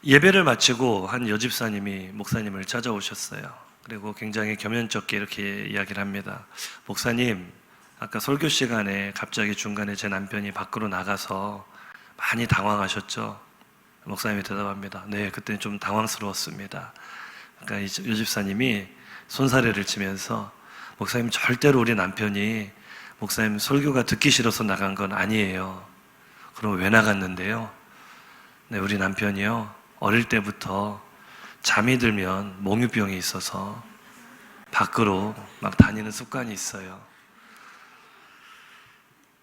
예배를 마치고 한 여집사님이 목사님을 찾아오셨어요. 그리고 굉장히 겸연쩍게 이렇게 이야기를 합니다. 목사님, 아까 설교 시간에 갑자기 중간에 제 남편이 밖으로 나가서 많이 당황하셨죠? 목사님이 대답합니다. 네, 그때 좀 당황스러웠습니다. 그러니까 이 여집사님이 손사래를 치면서 목사님, 절대로 우리 남편이 목사님 설교가 듣기 싫어서 나간 건 아니에요. 그럼 왜 나갔는데요? 네, 우리 남편이요, 어릴 때부터 잠이 들면 몽유병이 있어서 밖으로 막 다니는 습관이 있어요.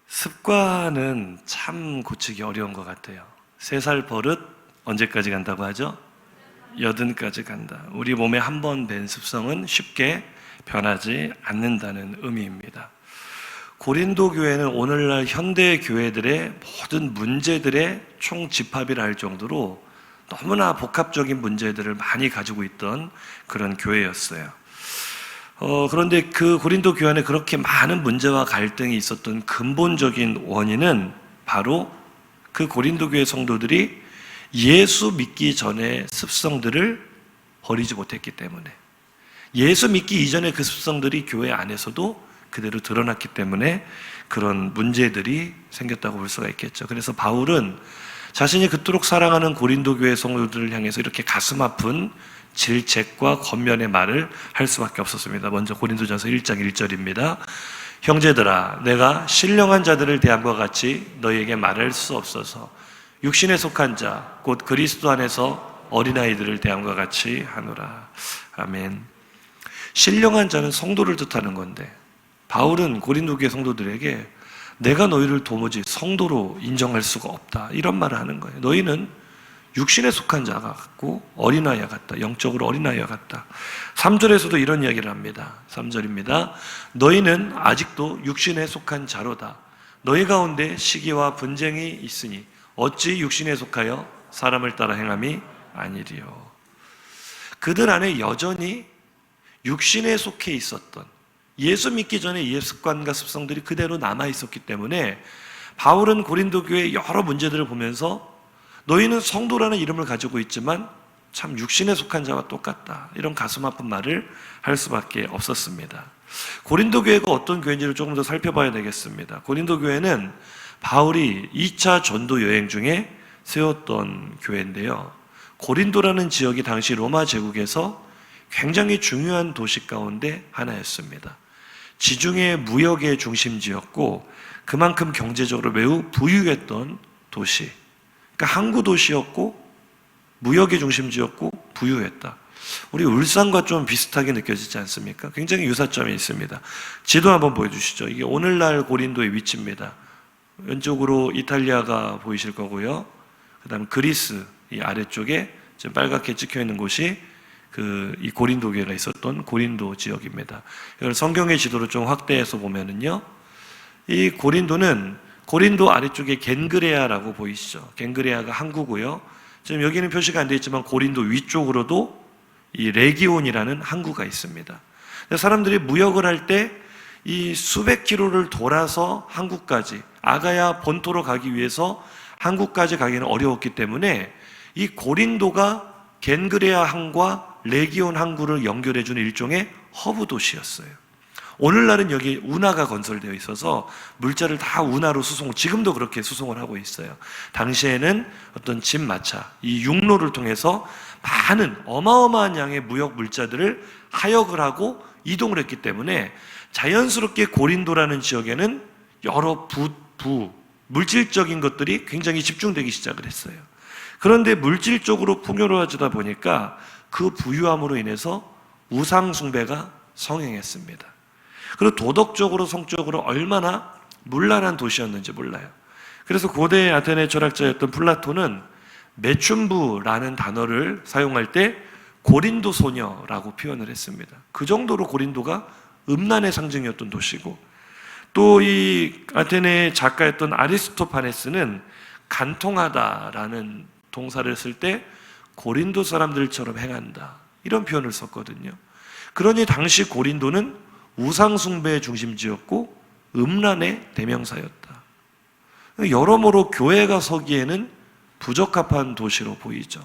습관은 참 고치기 어려운 것 같아요. 3살 버릇 언제까지 간다고 하죠? 80까지 간다. 우리 몸에 한 번 밴 습성은 쉽게 변하지 않는다는 의미입니다. 고린도 교회는 오늘날 현대 교회들의 모든 문제들의 총집합이라 할 정도로 너무나 복합적인 문제들을 많이 가지고 있던 그런 교회였어요. 그런데 그 고린도 교회 안에 그렇게 많은 문제와 갈등이 있었던 근본적인 원인은 바로 그 고린도 교회 성도들이 예수 믿기 전의 습성들을 버리지 못했기 때문에, 예수 믿기 이전의 그 습성들이 교회 안에서도 그대로 드러났기 때문에 그런 문제들이 생겼다고 볼 수가 있겠죠. 그래서 바울은 자신이 그토록 사랑하는 고린도 교회 성도들을 향해서 이렇게 가슴 아픈 질책과 권면의 말을 할 수밖에 없었습니다. 먼저 고린도전서 1장 1절입니다. 형제들아, 내가 신령한 자들을 대함과 같이 너희에게 말할 수 없어서 육신에 속한 자, 곧 그리스도 안에서 어린아이들을 대함과 같이 하노라. 아멘. 신령한 자는 성도를 뜻하는 건데, 바울은 고린도 교회 성도들에게 내가 너희를 도무지 성도로 인정할 수가 없다, 이런 말을 하는 거예요. 너희는 육신에 속한 자가 같고 어린아이와 같다. 영적으로 어린아이와 같다. 3절에서도 이런 이야기를 합니다. 3절입니다. 너희는 아직도 육신에 속한 자로다. 너희 가운데 시기와 분쟁이 있으니 어찌 육신에 속하여 사람을 따라 행함이 아니리요. 그들 안에 여전히 육신에 속해 있었던, 예수 믿기 전에 옛 습관과 습성들이 그대로 남아있었기 때문에 바울은 고린도 교회의 여러 문제들을 보면서 너희는 성도라는 이름을 가지고 있지만 참 육신에 속한 자와 똑같다, 이런 가슴 아픈 말을 할 수밖에 없었습니다. 고린도 교회가 어떤 교회인지를 조금 더 살펴봐야 되겠습니다. 고린도 교회는 바울이 2차 전도 여행 중에 세웠던 교회인데요, 고린도라는 지역이 당시 로마 제국에서 굉장히 중요한 도시 가운데 하나였습니다. 지중해 무역의 중심지였고 그만큼 경제적으로 매우 부유했던 도시, 그러니까 항구 도시였고 무역의 중심지였고 부유했다. 우리 울산과 좀 비슷하게 느껴지지 않습니까? 굉장히 유사점이 있습니다. 지도 한번 보여주시죠. 이게 오늘날 고린도의 위치입니다. 왼쪽으로 이탈리아가 보이실 거고요, 그 다음 그리스 이 아래쪽에 지금 빨갛게 찍혀있는 곳이 이 고린도 교회가 있었던 고린도 지역입니다. 이걸 성경의 지도로 좀 확대해서 보면은요, 이 고린도는 고린도 아래쪽에 겐그레아라고 보이시죠? 겐그레아가 항구고요. 지금 여기는 표시가 안 되어 있지만 고린도 위쪽으로도 이 레기온이라는 항구가 있습니다. 사람들이 무역을 할 때 이 수백 킬로를 돌아서 항구까지, 아가야 본토로 가기 위해서 항구까지 가기는 어려웠기 때문에 이 고린도가 겐그레아 항과 레기온 항구를 연결해주는 일종의 허브 도시였어요. 오늘날은 여기 운하가 건설되어 있어서 물자를 다 운하로 지금도 그렇게 수송을 하고 있어요. 당시에는 어떤 집마차, 이 육로를 통해서 많은 어마어마한 양의 무역 물자들을 하역을 하고 이동을 했기 때문에 자연스럽게 고린도라는 지역에는 여러 물질적인 것들이 굉장히 집중되기 시작을 했어요. 그런데 물질적으로 풍요로워지다 보니까 그 부유함으로 인해서 우상 숭배가 성행했습니다. 그리고 도덕적으로 성적으로 얼마나 문란한 도시였는지 몰라요. 그래서 고대 아테네 철학자였던 플라톤은 매춘부라는 단어를 사용할 때 고린도 소녀라고 표현을 했습니다. 그 정도로 고린도가 음란의 상징이었던 도시고, 또 이 아테네 작가였던 아리스토파네스는 간통하다라는 동사를 쓸 때 고린도 사람들처럼 행한다, 이런 표현을 썼거든요. 그러니 당시 고린도는 우상숭배의 중심지였고 음란의 대명사였다. 여러모로 교회가 서기에는 부적합한 도시로 보이죠.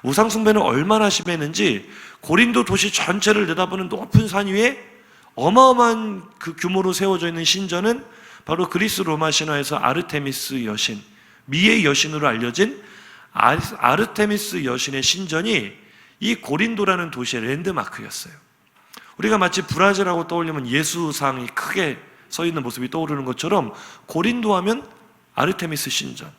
우상 숭배는 얼마나 심했는지 고린도 도시 전체를 내다보는 높은 산 위에 어마어마한 그 규모로 세워져 있는 신전은 바로 그리스 로마 신화에서 아르테미스 여신, 미의 여신으로 알려진 아르테미스 여신의 신전이 이 고린도라는 도시의 랜드마크였어요. 우리가 마치 브라질하고 떠올리면 예수상이 크게 서 있는 모습이 떠오르는 것처럼 고린도 하면 아르테미스 신전,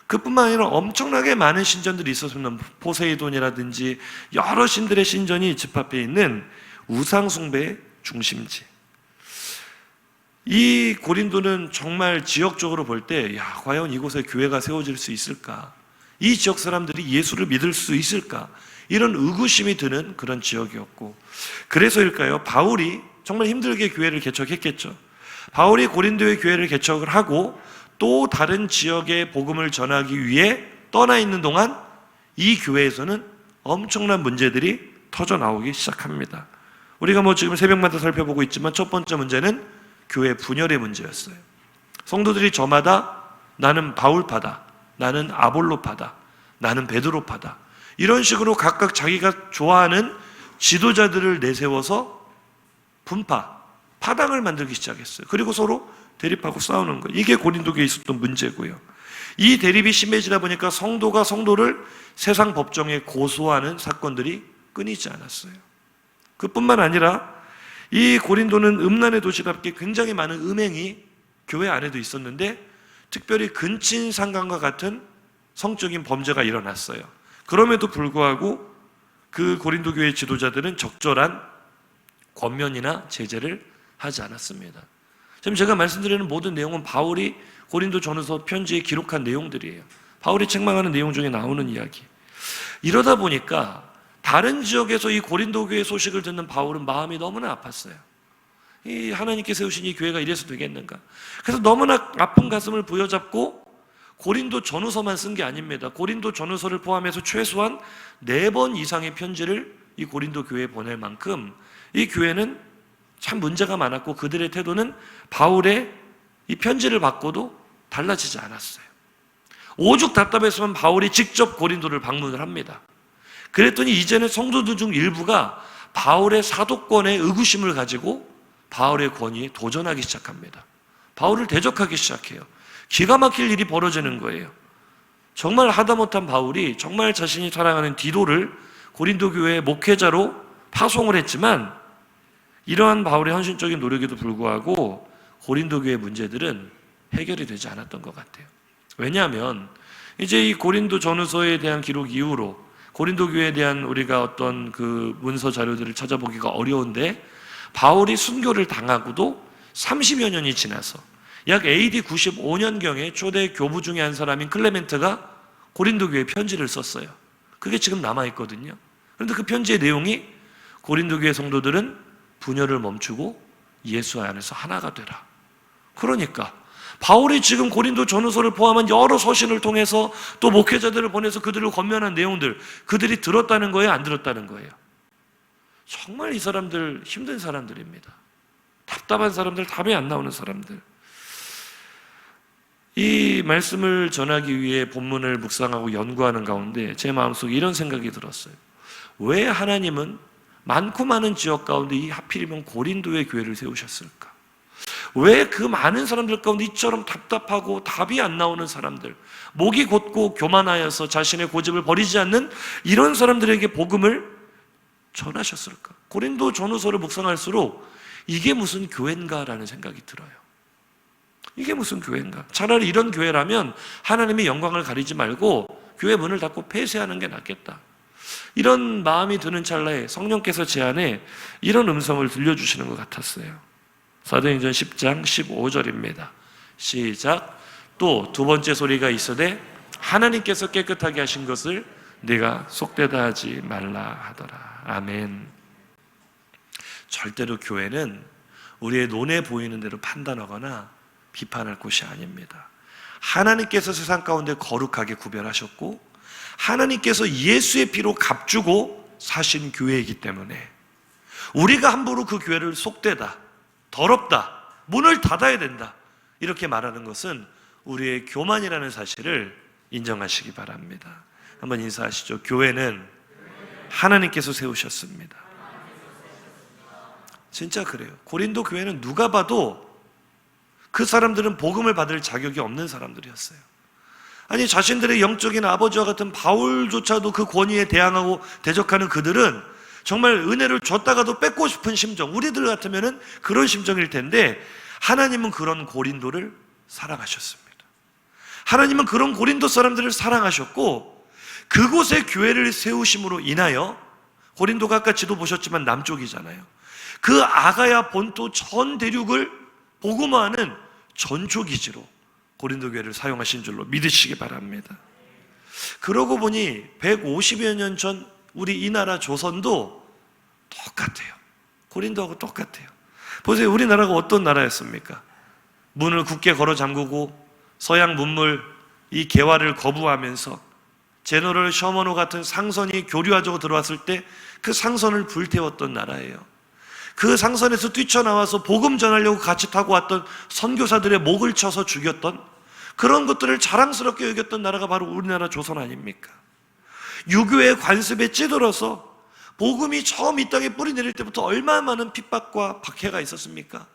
그뿐만 아니라 엄청나게 많은 신전들이 있었으면 포세이돈이라든지 여러 신들의 신전이 집합해 있는 우상 숭배의 중심지. 이 고린도는 정말 지역적으로 볼 때 과연 이곳에 교회가 세워질 수 있을까? 이 지역 사람들이 예수를 믿을 수 있을까? 이런 의구심이 드는 그런 지역이었고, 그래서일까요? 바울이 정말 힘들게 교회를 개척했겠죠. 바울이 고린도의 교회를 개척을 하고 또 다른 지역에 복음을 전하기 위해 떠나 있는 동안 이 교회에서는 엄청난 문제들이 터져 나오기 시작합니다. 우리가 지금 새벽마다 살펴보고 있지만 첫 번째 문제는 교회 분열의 문제였어요. 성도들이 저마다 나는 바울파다, 나는 아볼로파다, 나는 베드로파다, 이런 식으로 각각 자기가 좋아하는 지도자들을 내세워서 파당을 만들기 시작했어요. 그리고 서로 대립하고 싸우는 거예요. 이게 고린도교에 있었던 문제고요. 이 대립이 심해지다 보니까 성도가 성도를 세상 법정에 고소하는 사건들이 끊이지 않았어요. 그뿐만 아니라 이 고린도는 음란의 도시답게 굉장히 많은 음행이 교회 안에도 있었는데 특별히 근친상간과 같은 성적인 범죄가 일어났어요. 그럼에도 불구하고 그 고린도 교회 지도자들은 적절한 권면이나 제재를 하지 않았습니다. 지금 제가 말씀드리는 모든 내용은 바울이 고린도 전후서 편지에 기록한 내용들이에요. 바울이 책망하는 내용 중에 나오는 이야기. 이러다 보니까 다른 지역에서 이 고린도 교회 소식을 듣는 바울은 마음이 너무나 아팠어요. 이 하나님께 세우신 이 교회가 이래서 되겠는가? 그래서 너무나 아픈 가슴을 부여잡고 고린도 전후서만 쓴 게 아닙니다. 고린도 전후서를 포함해서 최소한 4번 이상의 편지를 이 고린도 교회에 보낼 만큼 이 교회는 참 문제가 많았고 그들의 태도는 바울의 이 편지를 받고도 달라지지 않았어요. 오죽 답답했으면 바울이 직접 고린도를 방문을 합니다. 그랬더니 이제는 성도들 중 일부가 바울의 사도권에 의구심을 가지고 바울의 권위에 도전하기 시작합니다. 바울을 대적하기 시작해요. 기가 막힐 일이 벌어지는 거예요. 정말 하다못한 바울이 정말 자신이 사랑하는 디도를 고린도 교회의 목회자로 파송을 했지만 이러한 바울의 헌신적인 노력에도 불구하고 고린도 교회 문제들은 해결이 되지 않았던 것 같아요. 왜냐하면 이제 이 고린도 전후서에 대한 기록 이후로 고린도 교회에 대한 우리가 어떤 그 문서 자료들을 찾아보기가 어려운데 바울이 순교를 당하고도 30여 년이 지나서 약 AD 95년경에 초대 교부 중에 한 사람인 클레멘트가 고린도 교회에 편지를 썼어요. 그게 지금 남아있거든요. 그런데 그 편지의 내용이 고린도 교회 성도들은 분열을 멈추고 예수 안에서 하나가 되라. 그러니까 바울이 지금 고린도 전후서를 포함한 여러 서신을 통해서 또 목회자들을 보내서 그들을 권면한 내용들, 그들이 들었다는 거예요, 안 들었다는 거예요? 정말 이 사람들 힘든 사람들입니다. 답답한 사람들, 답이 안 나오는 사람들. 이 말씀을 전하기 위해 본문을 묵상하고 연구하는 가운데 제 마음속에 이런 생각이 들었어요. 왜 하나님은 많고 많은 지역 가운데 이 하필이면 고린도의 교회를 세우셨을까? 왜 그 많은 사람들 가운데 이처럼 답답하고 답이 안 나오는 사람들, 목이 곧고 교만하여서 자신의 고집을 버리지 않는 이런 사람들에게 복음을 전하셨을까? 고린도 전후서를 묵상할수록 이게 무슨 교회인가라는 생각이 들어요. 이게 무슨 교회인가? 차라리 이런 교회라면 하나님의 영광을 가리지 말고 교회 문을 닫고 폐쇄하는 게 낫겠다. 이런 마음이 드는 찰나에 성령께서 제 안에 이런 음성을 들려주시는 것 같았어요. 사도행전 10장 15절입니다. 시작. 또 두 번째 소리가 있으되 하나님께서 깨끗하게 하신 것을 네가 속되다 하지 말라 하더라. 아멘. 절대로 교회는 우리의 눈에 보이는 대로 판단하거나 비판할 곳이 아닙니다. 하나님께서 세상 가운데 거룩하게 구별하셨고 하나님께서 예수의 피로 값주고 사신 교회이기 때문에 우리가 함부로 그 교회를 속되다, 더럽다, 문을 닫아야 된다 이렇게 말하는 것은 우리의 교만이라는 사실을 인정하시기 바랍니다. 한번 인사하시죠. 교회는 하나님께서 세우셨습니다. 진짜 그래요. 고린도 교회는 누가 봐도 그 사람들은 복음을 받을 자격이 없는 사람들이었어요. 아니, 자신들의 영적인 아버지와 같은 바울조차도 그 권위에 대항하고 대적하는 그들은 정말 은혜를 줬다가도 뺏고 싶은 심정, 우리들 같으면 그런 심정일 텐데, 하나님은 그런 고린도를 사랑하셨습니다. 하나님은 그런 고린도 사람들을 사랑하셨고, 그곳에 교회를 세우심으로 인하여, 고린도가 아까 지도 보셨지만 남쪽이잖아요. 그 아가야 본토 전 대륙을 복음화하는 전초기지로 고린도 교회를 사용하신 줄로 믿으시기 바랍니다. 그러고 보니 150여 년 전 우리 이 나라 조선도 똑같아요. 고린도하고 똑같아요. 보세요. 우리나라가 어떤 나라였습니까? 문을 굳게 걸어 잠그고 서양 문물 이 개화를 거부하면서 제너럴 셔먼호 같은 상선이 교류하자고 들어왔을 때 그 상선을 불태웠던 나라예요. 그 상선에서 뛰쳐나와서 복음 전하려고 같이 타고 왔던 선교사들의 목을 쳐서 죽였던 그런 것들을 자랑스럽게 여겼던 나라가 바로 우리나라 조선 아닙니까? 유교의 관습에 찌들어서 복음이 처음 이 땅에 뿌리 내릴 때부터 얼마나 많은 핍박과 박해가 있었습니까?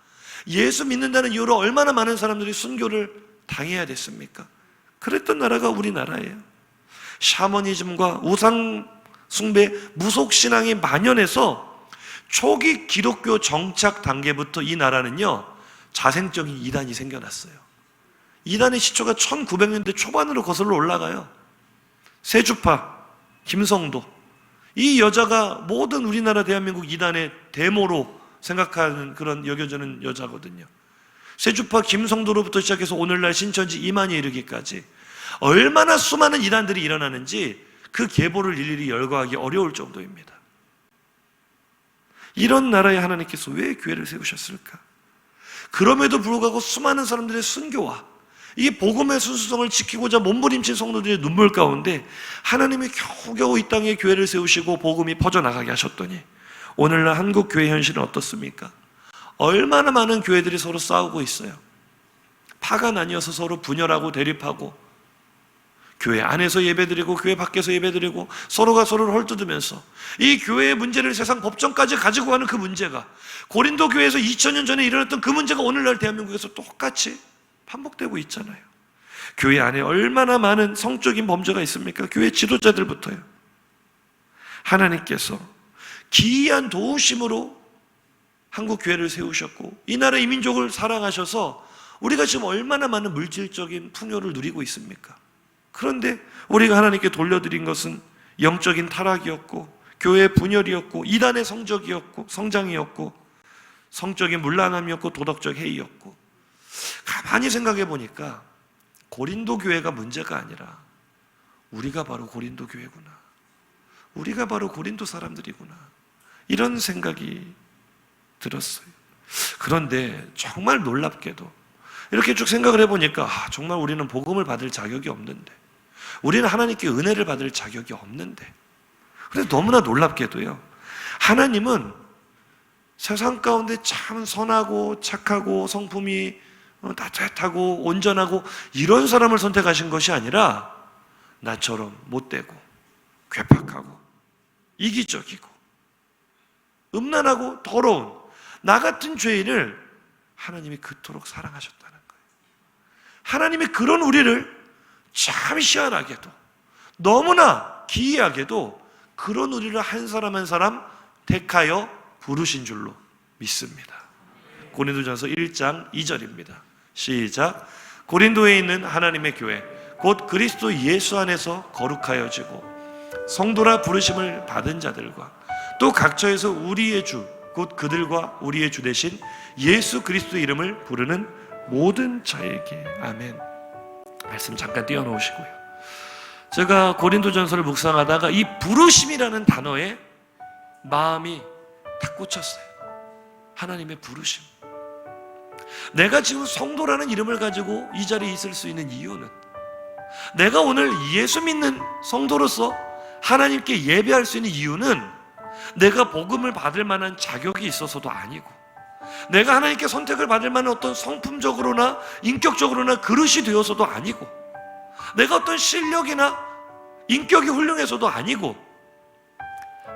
예수 믿는다는 이유로 얼마나 많은 사람들이 순교를 당해야 됐습니까? 그랬던 나라가 우리나라예요. 샤머니즘과 우상 숭배, 무속신앙이 만연해서 초기 기독교 정착 단계부터 이 나라는요, 자생적인 이단이 생겨났어요. 이단의 시초가 1900년대 초반으로 거슬러 올라가요. 세주파, 김성도. 이 여자가 모든 우리나라 대한민국 이단의 대모로 생각하는 그런 여겨지는 여자거든요. 세주파 김성도로부터 시작해서 오늘날 신천지 이만희에 이르기까지 얼마나 수많은 이단들이 일어나는지 그 계보를 일일이 열거하기 어려울 정도입니다. 이런 나라에 하나님께서 왜 교회를 세우셨을까? 그럼에도 불구하고 수많은 사람들의 순교와 이 복음의 순수성을 지키고자 몸부림친 성도들의 눈물 가운데 하나님이 겨우겨우 이 땅에 교회를 세우시고 복음이 퍼져나가게 하셨더니 오늘날 한국 교회 현실은 어떻습니까? 얼마나 많은 교회들이 서로 싸우고 있어요. 파가 나뉘어서 서로 분열하고 대립하고 교회 안에서 예배드리고 교회 밖에서 예배드리고 서로가 서로를 헐뜯으면서 이 교회의 문제를 세상 법정까지 가지고 가는 그 문제가 고린도 교회에서 2000년 전에 일어났던 그 문제가 오늘날 대한민국에서 똑같이 반복되고 있잖아요. 교회 안에 얼마나 많은 성적인 범죄가 있습니까? 교회 지도자들부터요. 하나님께서 기이한 도우심으로 한국 교회를 세우셨고 이 나라 이민족을 사랑하셔서 우리가 지금 얼마나 많은 물질적인 풍요를 누리고 있습니까? 그런데 우리가 하나님께 돌려드린 것은 영적인 타락이었고 교회의 분열이었고 이단의 성장이었고 성적인 문란함이었고 도덕적 해이였고 가만히 생각해 보니까 고린도 교회가 문제가 아니라 우리가 바로 고린도 교회구나. 우리가 바로 고린도 사람들이구나. 이런 생각이 들었어요. 그런데 정말 놀랍게도 이렇게 쭉 생각을 해보니까 정말 우리는 복음을 받을 자격이 없는데 우리는 하나님께 은혜를 받을 자격이 없는데 그런데 너무나 놀랍게도요 하나님은 세상 가운데 참 선하고 착하고 성품이 따뜻하고 온전하고 이런 사람을 선택하신 것이 아니라 나처럼 못되고 괴팍하고 이기적이고 음란하고 더러운 나 같은 죄인을 하나님이 그토록 사랑하셨다는 거예요. 하나님이 그런 우리를 참 희한하게도 너무나 기이하게도 그런 우리를 한 사람 한 사람 택하여 부르신 줄로 믿습니다. 고린도전서 1장 2절입니다. 시작. 고린도에 있는 하나님의 교회 곧 그리스도 예수 안에서 거룩하여지고 성도라 부르심을 받은 자들과 또 각처에서 우리의 주 곧 그들과 우리의 주 되신 예수 그리스도 이름을 부르는 모든 자에게 아멘. 말씀 잠깐 띄워놓으시고요. 제가 고린도전서를 묵상하다가 이 부르심이라는 단어에 마음이 탁 꽂혔어요. 하나님의 부르심. 내가 지금 성도라는 이름을 가지고 이 자리에 있을 수 있는 이유는 내가 오늘 예수 믿는 성도로서 하나님께 예배할 수 있는 이유는 내가 복음을 받을 만한 자격이 있어서도 아니고 내가 하나님께 선택을 받을 만한 어떤 성품적으로나 인격적으로나 그릇이 되어서도 아니고 내가 어떤 실력이나 인격이 훌륭해서도 아니고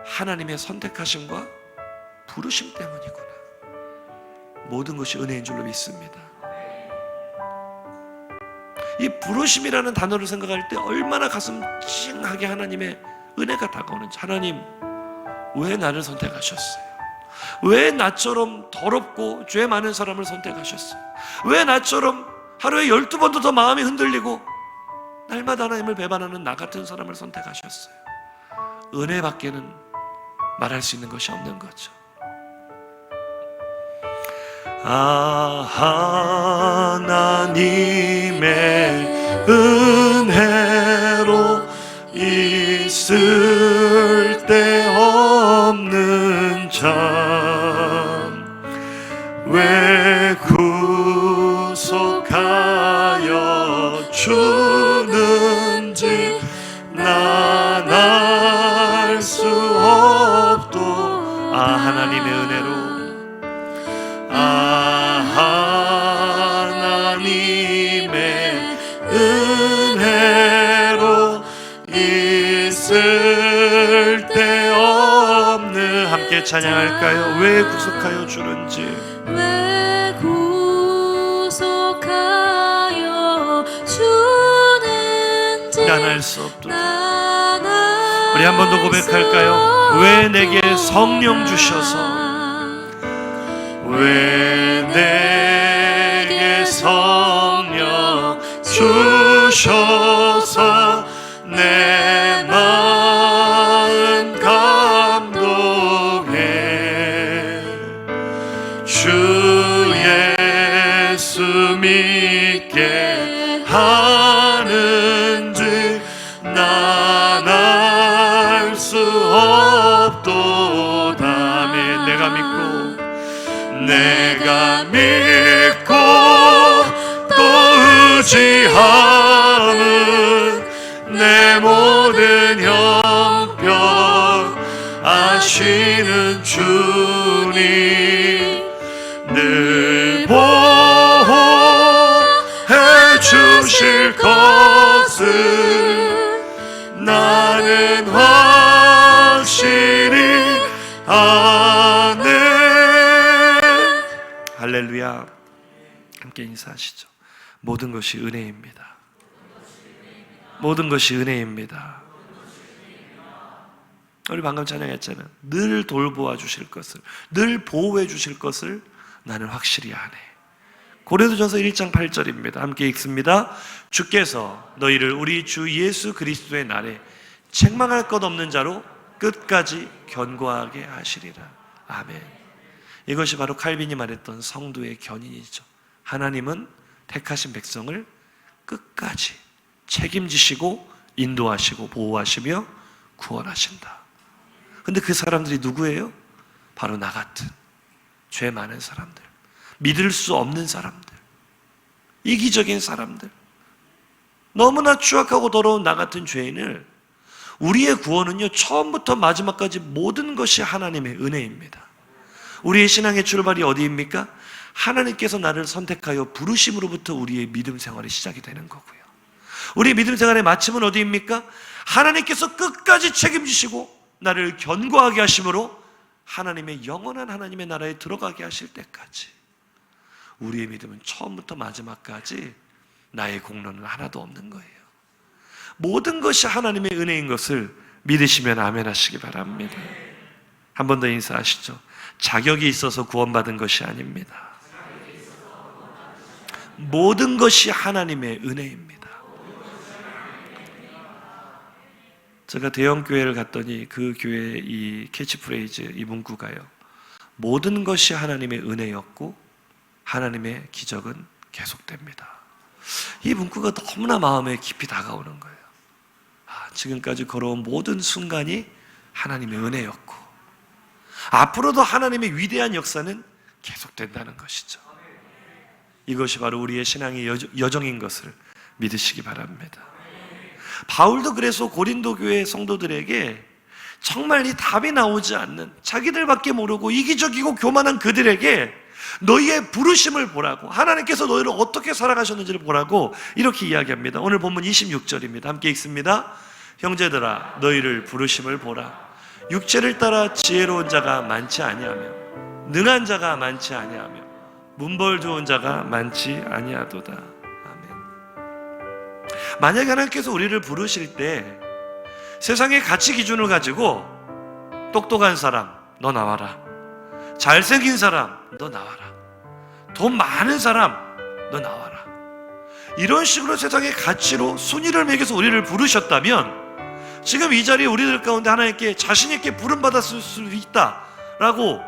하나님의 선택하심과 부르심 때문이구나. 모든 것이 은혜인 줄로 믿습니다. 이 부르심이라는 단어를 생각할 때 얼마나 가슴 찡하게 하나님의 은혜가 다가오는지. 하나님, 왜 나를 선택하셨어요? 왜 나처럼 더럽고 죄 많은 사람을 선택하셨어요? 왜 나처럼 하루에 12번도 더 마음이 흔들리고 날마다 하나님을 배반하는 나 같은 사람을 선택하셨어요? 은혜밖에는 말할 수 있는 것이 없는 거죠. 하나님의 은혜로 있을 데 없는 참 왜 구속하여 주는지 난 알 수 없도. 하나님의 은혜로, 하나님의 은혜로 있을 데 없는. 함께 찬양할까요? 왜 구속하여 주는지, 왜 구속하여 주는지 난 알 수 없도다. 우리 한 번 더 고백할까요? 왜 내게 성령 주셔서, 왜 내게 성령 주셔서 내 마음 감동해. 주 예수 믿게 하는지 난 알 수 없도다. 아멘. 내가 믿고 또 의지하는 내 모든 형편 아시는 주님 늘 보호해 주실 것을 나는 확실히 아네. 할렐루야. 함께 인사하시죠. 모든 것이 은혜입니다. 모든 것이 은혜입니다. 우리 방금 찬양했잖아요. 늘 돌보아 주실 것을, 늘 보호해 주실 것을 나는 확실히 아네. 고린도전서 1장 8절입니다. 함께 읽습니다. 주께서 너희를 우리 주 예수 그리스도의 날에 책망할 것 없는 자로 끝까지 견고하게 하시리라. 아멘. 이것이 바로 칼빈이 말했던 성도의 견인이죠. 하나님은 택하신 백성을 끝까지 책임지시고 인도하시고 보호하시며 구원하신다. 근데 그 사람들이 누구예요? 바로 나 같은 죄 많은 사람들, 믿을 수 없는 사람들, 이기적인 사람들, 너무나 추악하고 더러운 나 같은 죄인을, 우리의 구원은요 처음부터 마지막까지 모든 것이 하나님의 은혜입니다. 우리의 신앙의 출발이 어디입니까? 하나님께서 나를 선택하여 부르심으로부터 우리의 믿음 생활이 시작이 되는 거고요. 우리의 믿음 생활의 마침은 어디입니까? 하나님께서 끝까지 책임지시고 나를 견고하게 하심으로 하나님의 영원한 하나님의 나라에 들어가게 하실 때까지 우리의 믿음은 처음부터 마지막까지 나의 공로는 하나도 없는 거예요. 모든 것이 하나님의 은혜인 것을 믿으시면 아멘 하시기 바랍니다. 한 번 더 인사하시죠. 자격이 있어서 구원받은 것이 아닙니다. 모든 것이 하나님의 은혜입니다. 제가 대형 교회를 갔더니 그 교회의 이 캐치프레이즈, 이 문구가요, 모든 것이 하나님의 은혜였고 하나님의 기적은 계속됩니다. 이 문구가 너무나 마음에 깊이 다가오는 거예요. 지금까지 걸어온 모든 순간이 하나님의 은혜였고 앞으로도 하나님의 위대한 역사는 계속된다는 것이죠. 이것이 바로 우리의 신앙의 여정인 것을 믿으시기 바랍니다. 바울도 그래서 고린도 교회 성도들에게 정말 이 답이 나오지 않는, 자기들밖에 모르고 이기적이고 교만한 그들에게 너희의 부르심을 보라고, 하나님께서 너희를 어떻게 살아가셨는지를 보라고 이렇게 이야기합니다. 오늘 본문 26절입니다. 함께 읽습니다. 형제들아 너희를 부르심을 보라. 육체를 따라 지혜로운 자가 많지 아니하며 능한 자가 많지 아니하며 문벌 좋은 자가 많지 아니하도다. 아멘. 만약에 하나님께서 우리를 부르실 때 세상의 가치 기준을 가지고 똑똑한 사람 너 나와라, 잘생긴 사람 너 나와라, 돈 많은 사람 너 나와라, 이런 식으로 세상의 가치로 순위를 매겨서 우리를 부르셨다면 지금 이 자리에 우리들 가운데 하나님께 자신 있게 부름받았을 수 있다라고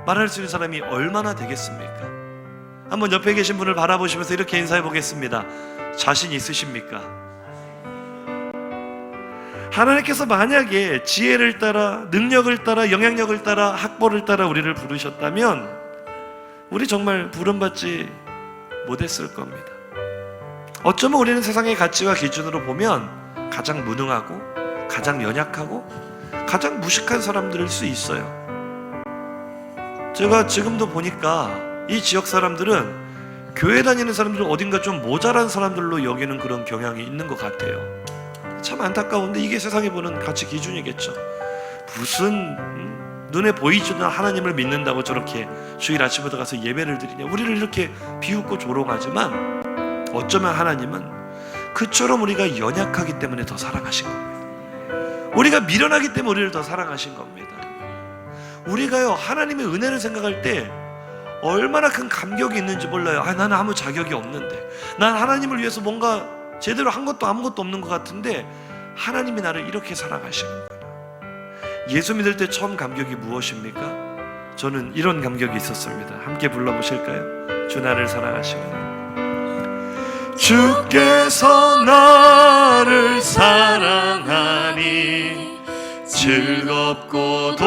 말할 수 있는 사람이 얼마나 되겠습니까? 한번 옆에 계신 분을 바라보시면서 이렇게 인사해 보겠습니다. 자신 있으십니까? 하나님께서 만약에 지혜를 따라, 능력을 따라, 영향력을 따라, 학벌을 따라 우리를 부르셨다면 우리 정말 부름받지 못했을 겁니다. 어쩌면 우리는 세상의 가치와 기준으로 보면 가장 무능하고 가장 연약하고 가장 무식한 사람들일 수 있어요. 제가 지금도 보니까 이 지역 사람들은 교회 다니는 사람들을 어딘가 좀 모자란 사람들로 여기는 그런 경향이 있는 것 같아요. 참 안타까운데 이게 세상이 보는 가치 기준이겠죠. 무슨 눈에 보이지도 않는 하나님을 믿는다고 저렇게 주일 아침부터 가서 예배를 드리냐. 우리를 이렇게 비웃고 조롱하지만 어쩌면 하나님은 그처럼 우리가 연약하기 때문에 더 사랑하신 겁니다. 우리가 미련하기 때문에 우리를 더 사랑하신 겁니다. 우리가요 하나님의 은혜를 생각할 때 얼마나 큰 감격이 있는지 몰라요. 나는 아무 자격이 없는데, 난 하나님을 위해서 뭔가 제대로 한 것도 아무것도 없는 것 같은데 하나님이 나를 이렇게 사랑하시는구나. 예수 믿을 때 처음 감격이 무엇입니까? 저는 이런 감격이 있었습니다. 함께 불러보실까요? 주 나를 사랑하시구나. 주께서 나를 사랑하니 즐겁고도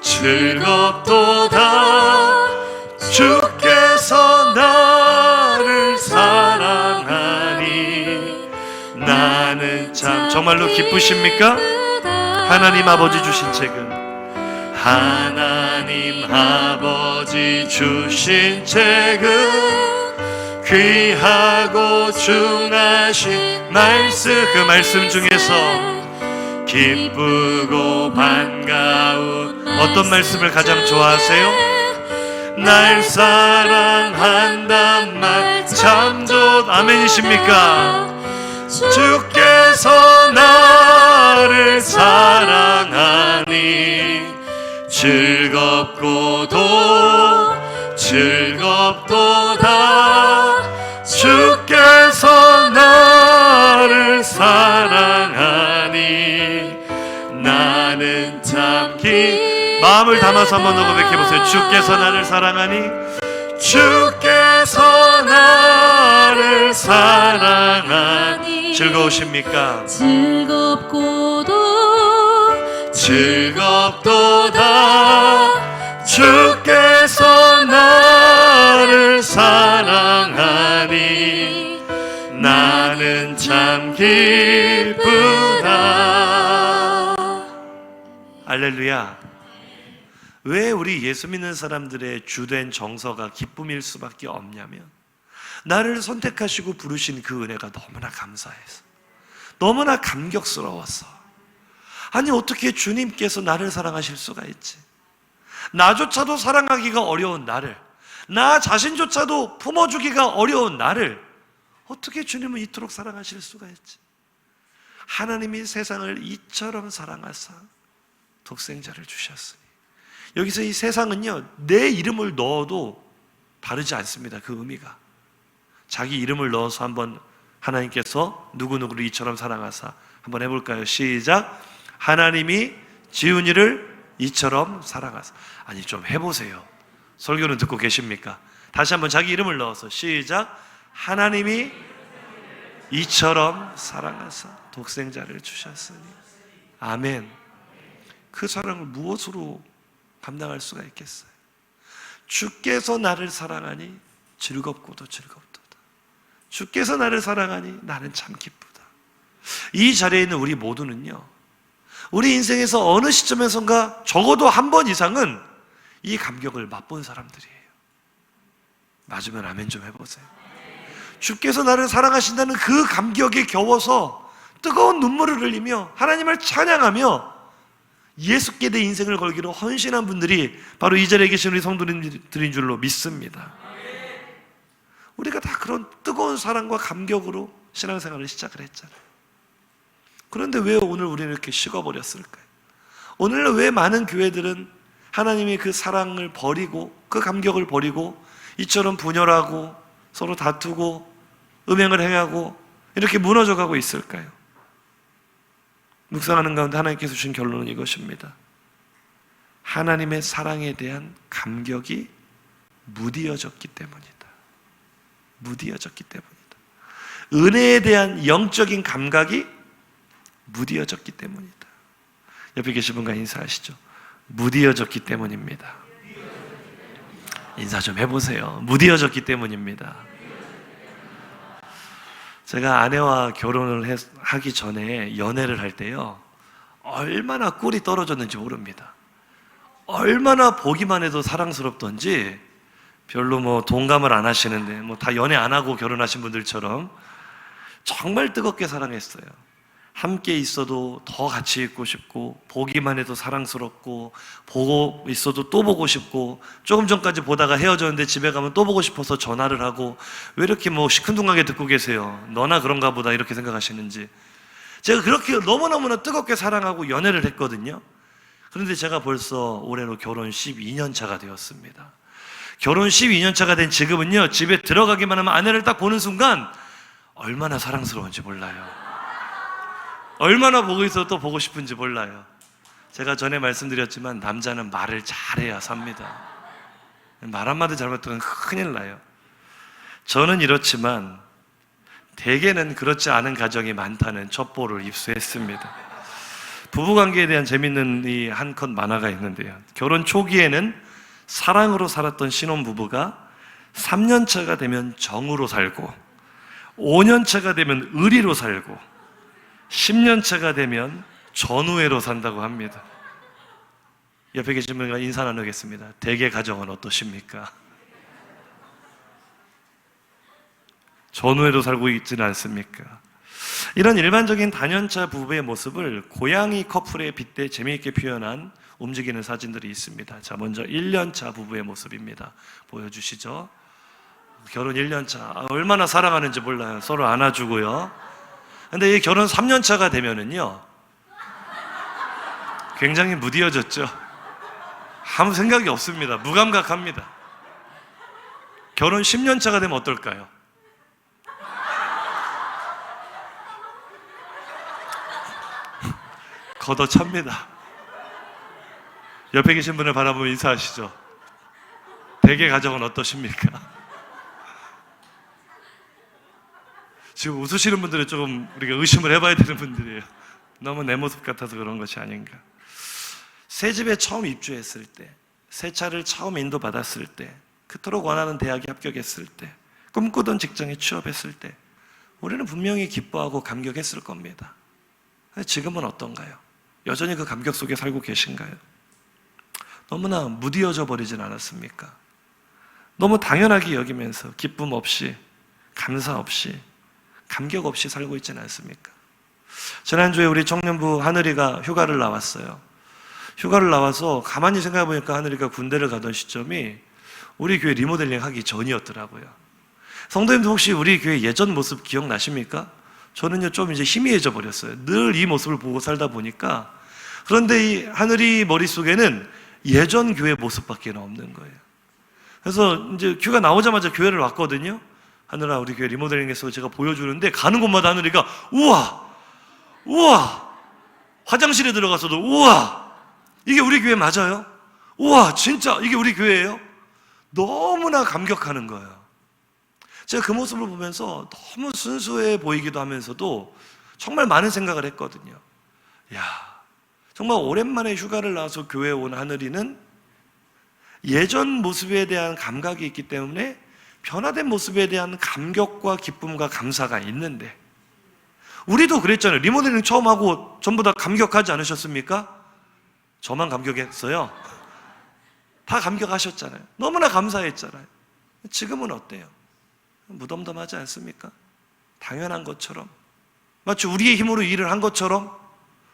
즐겁도다. 주께서 나를 사랑하니 나는 참 정말로 기쁘십니까? 하나님 아버지 주신 책은 하나님 아버지 주신 책은 귀하고 중하신 말씀, 그 말씀 중에서 기쁘고 반가운 어떤 말씀을 가장 좋아하세요? 날 사랑한단 말 참 좋. 아멘이십니까? 주께서 나를 사랑하니 즐겁고도 즐겁도다. 주께서 나를 사랑하니 나는 참 마음을 담아서 한번 고백해보세요. 주께서 나를 사랑하니 주께서 나를 사랑하니 즐거우십니까? 즐겁고도 즐겁도다. 주께서 나를 사랑하니 나는 참 기쁘다. 할렐루야. 왜 우리 예수 믿는 사람들의 주된 정서가 기쁨일 수밖에 없냐면 나를 선택하시고 부르신 그 은혜가 너무나 감사해서, 너무나 감격스러워서. 아니 어떻게 주님께서 나를 사랑하실 수가 있지? 나조차도 사랑하기가 어려운 나를, 나 자신조차도 품어주기가 어려운 나를 어떻게 주님은 이토록 사랑하실 수가 있지? 하나님이 세상을 이처럼 사랑하사 독생자를 주셨으니. 여기서 이 세상은요 내 이름을 넣어도 다르지 않습니다. 그 의미가 자기 이름을 넣어서 한번 하나님께서 누구누구를 이처럼 사랑하사 한번 해볼까요? 시작. 하나님이 지훈이를 이처럼 사랑하사. 아니 좀 해보세요. 설교는 듣고 계십니까? 다시 한번 자기 이름을 넣어서 시작. 하나님이 이처럼 사랑하사 독생자를 주셨으니. 아멘. 그 사랑을 무엇으로 감당할 수가 있겠어요? 주께서 나를 사랑하니 즐겁고도 즐겁도다. 주께서 나를 사랑하니 나는 참 기쁘다. 이 자리에 있는 우리 모두는요 우리 인생에서 어느 시점에선가 적어도 한 번 이상은 이 감격을 맛본 사람들이에요. 맞으면 아멘 좀 해보세요. 주께서 나를 사랑하신다는 그 감격에 겨워서 뜨거운 눈물을 흘리며 하나님을 찬양하며 예수께 내 인생을 걸기로 헌신한 분들이 바로 이 자리에 계신 우리 성도님들인 줄로 믿습니다. 우리가 다 그런 뜨거운 사랑과 감격으로 신앙생활을 시작을 했잖아요. 그런데 왜 오늘 우리는 이렇게 식어버렸을까요? 오늘날 왜 많은 교회들은 하나님의 그 사랑을 버리고 그 감격을 버리고 이처럼 분열하고 서로 다투고 음행을 행하고 이렇게 무너져가고 있을까요? 묵상하는 가운데 하나님께서 주신 결론은 이것입니다. 하나님의 사랑에 대한 감격이 무디어졌기 때문이다. 무디어졌기 때문이다. 은혜에 대한 영적인 감각이 무디어졌기 때문이다. 옆에 계신 분과 인사하시죠. 무디어졌기 때문입니다. 인사 좀 해보세요. 무디어졌기 때문입니다. 제가 아내와 결혼을 하기 전에 연애를 할 때요, 얼마나 꿀이 떨어졌는지 모릅니다. 얼마나 보기만 해도 사랑스럽던지 별로 뭐 동감을 안 하시는데 뭐 다 연애 안 하고 결혼하신 분들처럼 정말 뜨겁게 사랑했어요. 함께 있어도 더 같이 있고 싶고 보기만 해도 사랑스럽고 보고 있어도 또 보고 싶고 조금 전까지 보다가 헤어졌는데 집에 가면 또 보고 싶어서 전화를 하고 왜 이렇게 뭐 시큰둥하게 듣고 계세요? 너나 그런가 보다 이렇게 생각하시는지 제가 그렇게 너무너무나 뜨겁게 사랑하고 연애를 했거든요. 그런데 제가 벌써 올해로 결혼 12년 차가 되었습니다. 결혼 12년 차가 된 지금은요, 집에 들어가기만 하면 아내를 딱 보는 순간 얼마나 사랑스러운지 몰라요. 얼마나 보고 있어도 또 보고 싶은지 몰라요. 제가 전에 말씀드렸지만 남자는 말을 잘해야 삽니다. 말 한마디 잘못하면 큰일 나요. 저는 이렇지만 대개는 그렇지 않은 가정이 많다는 첩보를 입수했습니다. 부부관계에 대한 재밌는 이 한 컷 만화가 있는데요, 결혼 초기에는 사랑으로 살았던 신혼부부가 3년 차가 되면 정으로 살고 5년 차가 되면 의리로 살고 10년 차가 되면 전우회로 산다고 합니다. 옆에 계신 분과 인사 나누겠습니다. 대개 가정은 어떠십니까? 전우회로 살고 있지는 않습니까? 이런 일반적인 단연차 부부의 모습을 고양이 커플에 빗대 재미있게 표현한 움직이는 사진들이 있습니다. 자, 먼저 1년차 부부의 모습입니다. 보여주시죠. 결혼 1년차 얼마나 사랑하는지 몰라요. 서로 안아주고요. 근데 이 결혼 3년차가 되면은요, 굉장히 무디어졌죠. 아무 생각이 없습니다. 무감각합니다. 결혼 10년차가 되면 어떨까요? 걷어찹니다. 옆에 계신 분을 바라보며 인사하시죠. 대개 가정은 어떠십니까? 지금 웃으시는 분들은 조금 우리가 의심을 해봐야 되는 분들이에요. 너무 내 모습 같아서 그런 것이 아닌가. 새 집에 처음 입주했을 때, 새 차를 처음 인도받았을 때, 그토록 원하는 대학에 합격했을 때, 꿈꾸던 직장에 취업했을 때 우리는 분명히 기뻐하고 감격했을 겁니다. 지금은 어떤가요? 여전히 그 감격 속에 살고 계신가요? 너무나 무디어져 버리진 않았습니까? 너무 당연하게 여기면서 기쁨 없이, 감사 없이, 감격 없이 살고 있지는 않습니까? 지난주에 우리 청년부 하늘이가 휴가를 나왔어요. 휴가를 나와서 가만히 생각해 보니까 하늘이가 군대를 가던 시점이 우리 교회 리모델링 하기 전이었더라고요. 성도님들 혹시 우리 교회 예전 모습 기억나십니까? 저는요 좀 이제 희미해져 버렸어요. 늘 이 모습을 보고 살다 보니까. 그런데 이 하늘이 머릿속에는 예전 교회 모습밖에 없는 거예요. 그래서 이제 휴가 나오자마자 교회를 왔거든요. 하늘아, 우리 교회 리모델링해서 제가 보여주는데 가는 곳마다 하늘이가 우와 화장실에 들어가서도 우와 이게 우리 교회 맞아요? 우와 진짜 이게 우리 교회예요? 너무나 감격하는 거예요. 제가 그 모습을 보면서 너무 순수해 보이기도 하면서도 정말 많은 생각을 했거든요. 야, 정말 오랜만에 휴가를 나와서 교회에 온 하늘이는 예전 모습에 대한 감각이 있기 때문에 변화된 모습에 대한 감격과 기쁨과 감사가 있는데, 우리도 그랬잖아요. 리모델링 처음 하고 전부 다 감격하지 않으셨습니까? 저만 감격했어요? 다 감격하셨잖아요. 너무나 감사했잖아요. 지금은 어때요? 무덤덤하지 않습니까? 당연한 것처럼 마치 우리의 힘으로 일을 한 것처럼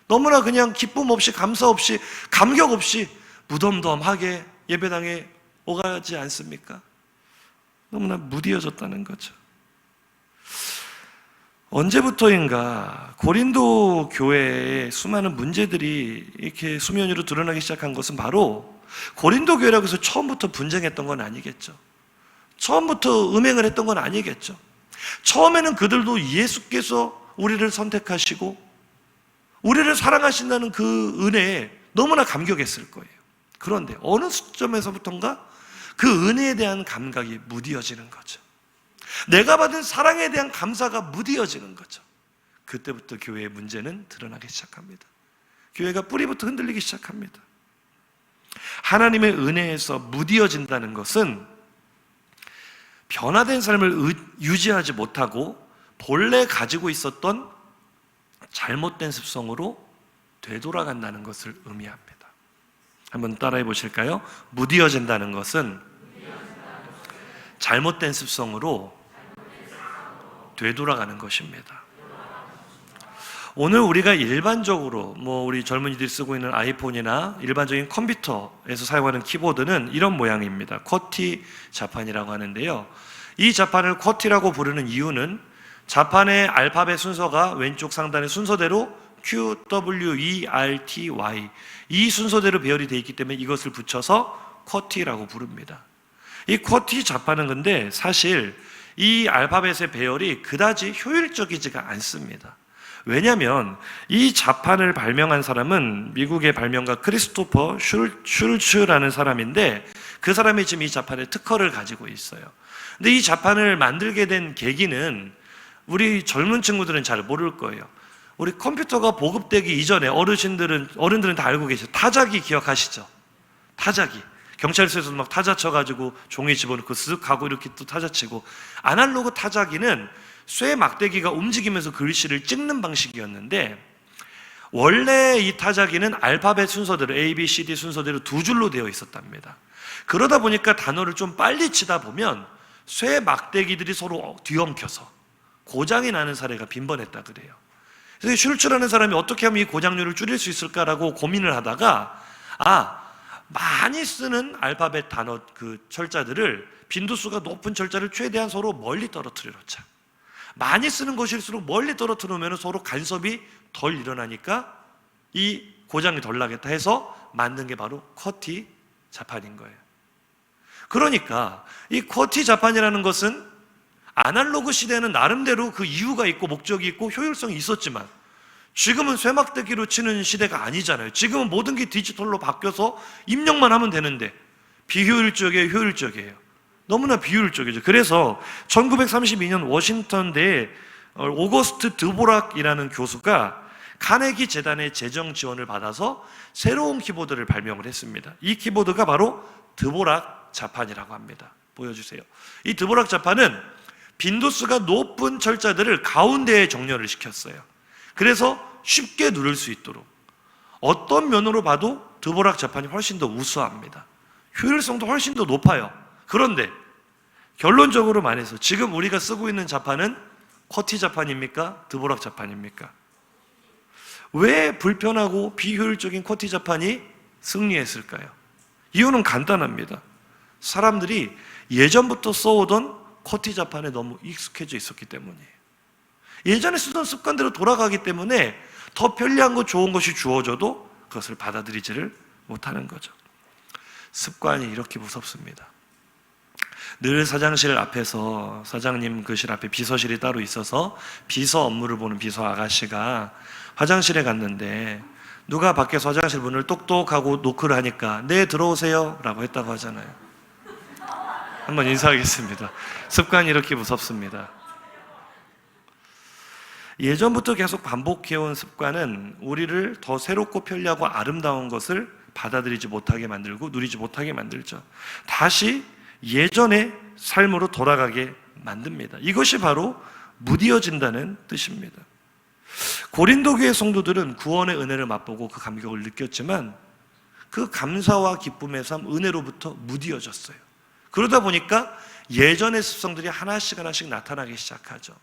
너무나 그냥 기쁨 없이, 감사 없이, 감격 없이 무덤덤하게 예배당에 오가지 않습니까? 너무나 무디어졌다는 거죠. 언제부터인가 고린도 교회의 수많은 문제들이 이렇게 수면 위로 드러나기 시작한 것은 바로 고린도 교회라고 해서 처음부터 분쟁했던 건 아니겠죠. 처음부터 음행을 했던 건 아니겠죠. 처음에는 그들도 예수께서 우리를 선택하시고 우리를 사랑하신다는 그 은혜에 너무나 감격했을 거예요. 그런데 어느 시점에서부턴가 그 은혜에 대한 감각이 무디어지는 거죠. 내가 받은 사랑에 대한 감사가 무디어지는 거죠. 그때부터 교회의 문제는 드러나기 시작합니다. 교회가 뿌리부터 흔들리기 시작합니다. 하나님의 은혜에서 무디어진다는 것은 변화된 삶을 유지하지 못하고 본래 가지고 있었던 잘못된 습성으로 되돌아간다는 것을 의미합니다. 한번 따라해 보실까요? 무디어진다는 것은 잘못된 습성으로 되돌아가는 것입니다. 오늘 우리가 일반적으로 우리 젊은이들이 쓰고 있는 아이폰이나 일반적인 컴퓨터에서 사용하는 키보드는 이런 모양입니다. 쿼티 자판이라고 하는데요. 이 자판을 쿼티라고 부르는 이유는 자판의 알파벳 순서가 왼쪽 상단의 순서대로 Q, W, E, R, T, Y 이 순서대로 배열이 되어 있기 때문에 이것을 붙여서 쿼티라고 부릅니다. 이 쿼티 자판은 근데 사실 이 알파벳의 배열이 그다지 효율적이지가 않습니다. 왜냐하면 이 자판을 발명한 사람은 미국의 발명가 크리스토퍼 슐츠라는 사람인데 그 사람이 지금 이 자판의 특허를 가지고 있어요. 근데 이 자판을 만들게 된 계기는 우리 젊은 친구들은 잘 모를 거예요. 우리 컴퓨터가 보급되기 이전에 어른들은 다 알고 계시죠. 타자기 기억하시죠? 타자기. 경찰서에서도 막 타자 쳐가지고 종이 집어넣고 쓱 가고 이렇게 또 타자 치고. 아날로그 타자기는 쇠 막대기가 움직이면서 글씨를 찍는 방식이었는데 원래 이 타자기는 알파벳 순서대로 A, B, C, D 순서대로 두 줄로 되어 있었답니다. 그러다 보니까 단어를 좀 빨리 치다 보면 쇠 막대기들이 서로 뒤엉켜서 고장이 나는 사례가 빈번했다 그래요. 그래서 슐츠라는 사람이 어떻게 하면 이 고장률을 줄일 수 있을까라고 고민을 하다가 많이 쓰는 알파벳 단어 그 철자들을 빈도수가 높은 철자를 최대한 서로 멀리 떨어뜨려 놓자. 많이 쓰는 것일수록 멀리 떨어뜨려 놓으면 서로 간섭이 덜 일어나니까 이 고장이 덜 나겠다 해서 만든 게 바로 쿼티 자판인 거예요. 그러니까 이 쿼티 자판이라는 것은 아날로그 시대에는 나름대로 그 이유가 있고 목적이 있고 효율성이 있었지만 지금은 쇠막대기로 치는 시대가 아니잖아요. 지금은 모든 게 디지털로 바뀌어서 입력만 하면 되는데 비효율적이에요, 효율적이에요? 너무나 비효율적이죠. 그래서 1932년 워싱턴대에 오거스트 드보락이라는 교수가 카네기 재단의 재정 지원을 받아서 새로운 키보드를 발명을 했습니다. 이 키보드가 바로 드보락 자판이라고 합니다. 보여주세요. 이 드보락 자판은 빈도수가 높은 철자들을 가운데에 정렬을 시켰어요. 그래서 쉽게 누를 수 있도록. 어떤 면으로 봐도 드보락 자판이 훨씬 더 우수합니다. 효율성도 훨씬 더 높아요. 그런데 결론적으로 말해서 지금 우리가 쓰고 있는 자판은 쿼티 자판입니까? 드보락 자판입니까? 왜 불편하고 비효율적인 쿼티 자판이 승리했을까요? 이유는 간단합니다. 사람들이 예전부터 써오던 쿼티 자판에 너무 익숙해져 있었기 때문이에요. 예전에 쓰던 습관대로 돌아가기 때문에 더 편리한 것, 좋은 것이 주어져도 그것을 받아들이지를 못하는 거죠. 습관이 이렇게 무섭습니다. 늘 사장실 앞에서 사장님 그실 앞에 비서실이 따로 있어서 비서 업무를 보는 비서 아가씨가 화장실에 갔는데 누가 밖에서 화장실 문을 똑똑하고 노크를 하니까 네 들어오세요 라고 했다고 하잖아요. 한번 인사하겠습니다. 습관이 이렇게 무섭습니다. 예전부터 계속 반복해온 습관은 우리를 더 새롭고 편리하고 아름다운 것을 받아들이지 못하게 만들고 누리지 못하게 만들죠. 다시 예전의 삶으로 돌아가게 만듭니다. 이것이 바로 무디어진다는 뜻입니다. 고린도 교회 성도들은 구원의 은혜를 맛보고 그 감격을 느꼈지만 그 감사와 기쁨의 삶, 은혜로부터 무디어졌어요. 그러다 보니까 예전의 습성들이 하나씩 나타나기 시작하죠.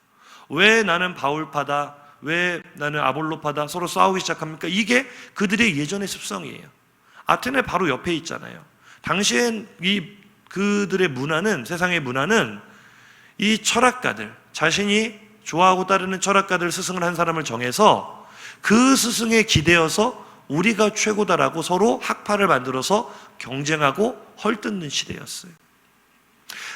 왜 나는 바울파다? 왜 나는 아볼로파다 서로 싸우기 시작합니까? 이게 그들의 예전의 습성이에요. 아테네 바로 옆에 있잖아요. 당시엔 그들의 문화는, 세상의 문화는 이 철학가들, 자신이 좋아하고 따르는 철학가들, 스승을 한 사람을 정해서 그 스승에 기대어서 우리가 최고다라고 서로 학파를 만들어서 경쟁하고 헐뜯는 시대였어요.